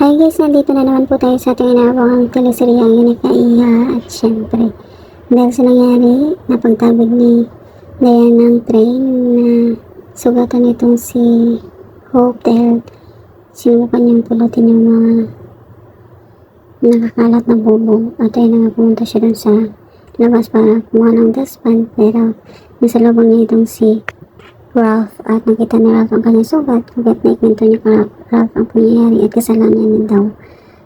Hi guys, nandito na naman po tayo sa ating inaabangang teleseryang Yunika Iha. At syempre, dahil sa nangyari, napagtabig ni Dayan ng train na sugatan itong si Hope dahil sinubukan niyang pulutin yung mga nakakalat na bubog. At ayun na nga, pumunta siya dun sa labas para kumuha ng dustpan, pero nasa lubang niya itong si Ralph at nakita ni Ralph ang kanyang sugat. Kagat na ikwento niya kay Ralph ang pangyayari at kasalanan niya daw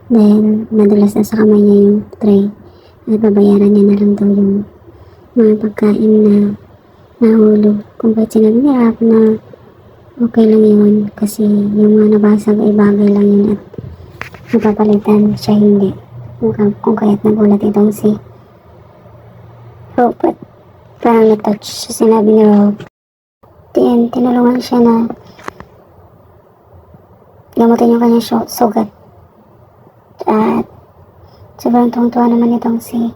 dahil nadulas na sa kamay niya yung tray at babayaran niya na lang daw yung mga pagkain na nahulog. Kung kahit sinabi ni Ralph na okay lang yun kasi yung mga nabasag ay bagay lang yun at napapalitan siya hindi. Kung kaya't nagulat itong si Hope at parang natouch sa sinabi ni Ralph. Tinulungan siya na gamutin yung kanyang sugat at sobrang tuwang-tuwa naman itong si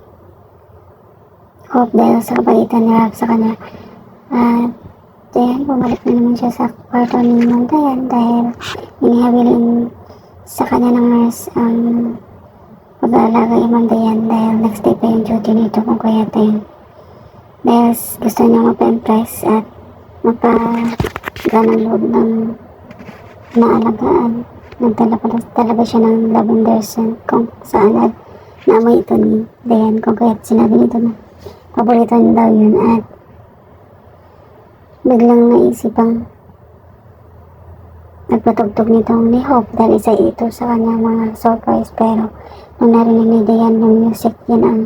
Hope dahil sa kabaitan ni Ralph sa kanya. At bumalik na naman siya sa kwarto ni Dayan dahil inihabilin sa kanya ng nurse ang pag-aalaga yung Dayan dahil next day pa yung duty nito kung kaya tayo dahil gusto niya mapa-impress at mapagana loob ng naalagaan. Nagdala talaga siya ng lavender scent kung saan at naamoy ito ni Dayan kung kaya't sinabi nito na paborito niya daw yun at biglang naisipang nagpatugtog nitong ni Hope dahil isa ito sa kanyang mga surprise, pero nung narinig ni Dayan yung music, yan ang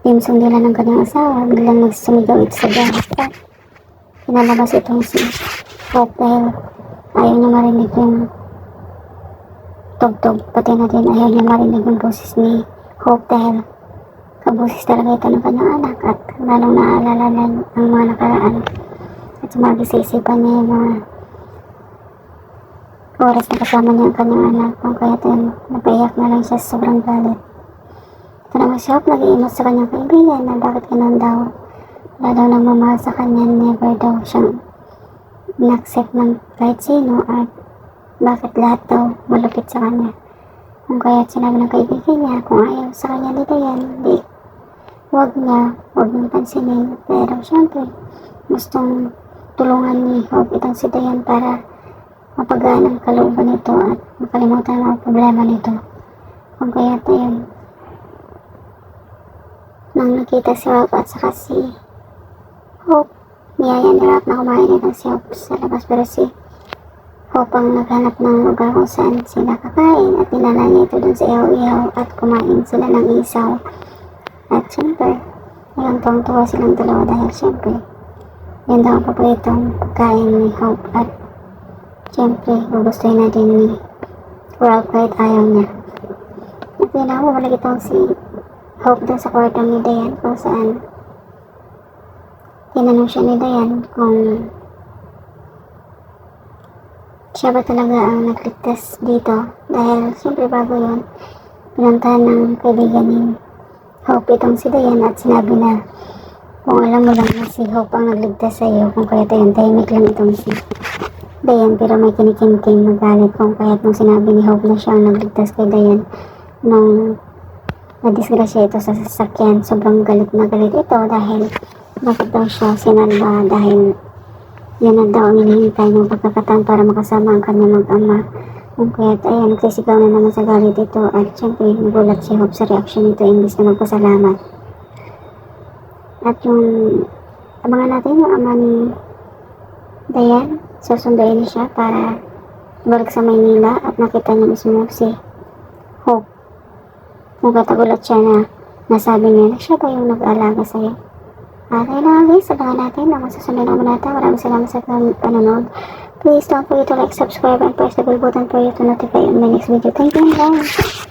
theme song nila ng kanyang asawa. Biglang nagsumigaw ito sa bahay at pinalabas itong si Hope dahil ayaw niya marinig yung tugtog, pati na din ayaw niya marinig yung boses ni Hope dahil kaboses talaga ito ng kanyang anak at lalong naaalala na ang mga nakaraan at sumagi sa isipan niya yung mga oras na kasama niya ang kanyang anak kung kaya tayo napaiyak na lang siya sa sobrang galit. Ito naman si Hope nag-iimot sa kanyang kaibigan na bakit ganun daw. Wala daw nang mamahal sa kanya, never daw siyang in-accept ng kahit sino at bakit lahat daw malupit sa kanya. Kung kaya sinabi ng kaibigan niya kung ayaw sa kanya ni Dayan, huwag niyang pansinin. Pero syempre, gustong tulungan ni Hope itong si Dayan para mapagaan ang kalooban nito at makalimutan ang mga problema nito. Kung kaya tayo nang nakita si Ralph at saka si Hope, niyaya ni Ralph na kumain itong si Hope sa labas, pero si Hope ang naghanap ng lugar kung saan sila kakain at nilala niya ito dun sa ihaw-ihaw at kumain sila ng isaw. At syempre, ngayon tuwang-tuwa silang dalawa dahil syempre yan daw ang paboritong pagkain ni Hope at syempre gugustuhin na din ni Ralph kahit ayaw niya. At yun na, bumalik itong si Hope dun sa kwarto ni Dayan kung saan tinanong siya ni Dayan kung siya ba talaga ang nagligtas dito dahil siyempre bago yun pinuntahan ng kaibigan ni Hope itong si Dayan at sinabi na kung alam mo lang na si Hope ang nagligtas sa iyo, kung kaya tayo tahimik lang itong si Dayan, pero may kinikim-kim magalit kung kaya nung sinabi ni Hope na siya ang nagligtas kay Dayan nung nadisgrasya ito sa sasakyan. Sobrang galit na galit ito dahil bakit daw siya sinalba dahil yan na daw ang hinihintay ng pagkakataon para makasama ang kanyang mag-ama. Kung kaya't ayan, nagsisigaw na naman sa galit ito at syempre nagulat si Hope sa reaksyon nito imbis na magpasalamat. At yung abangan natin yung ama ni Dayan, susunduin siya para balik sa Maynila at nakita niya mismo si Hope. Kung katagulat siya na nasabi niya na siya ba yung nag-aalaga sa'yo. At ayun na guys, abangan natin ang masusunod na manata. Maraming salamat sa panonood. Please don't forget to like, subscribe, and press the bell button for you to notify on my next video. Thank you guys!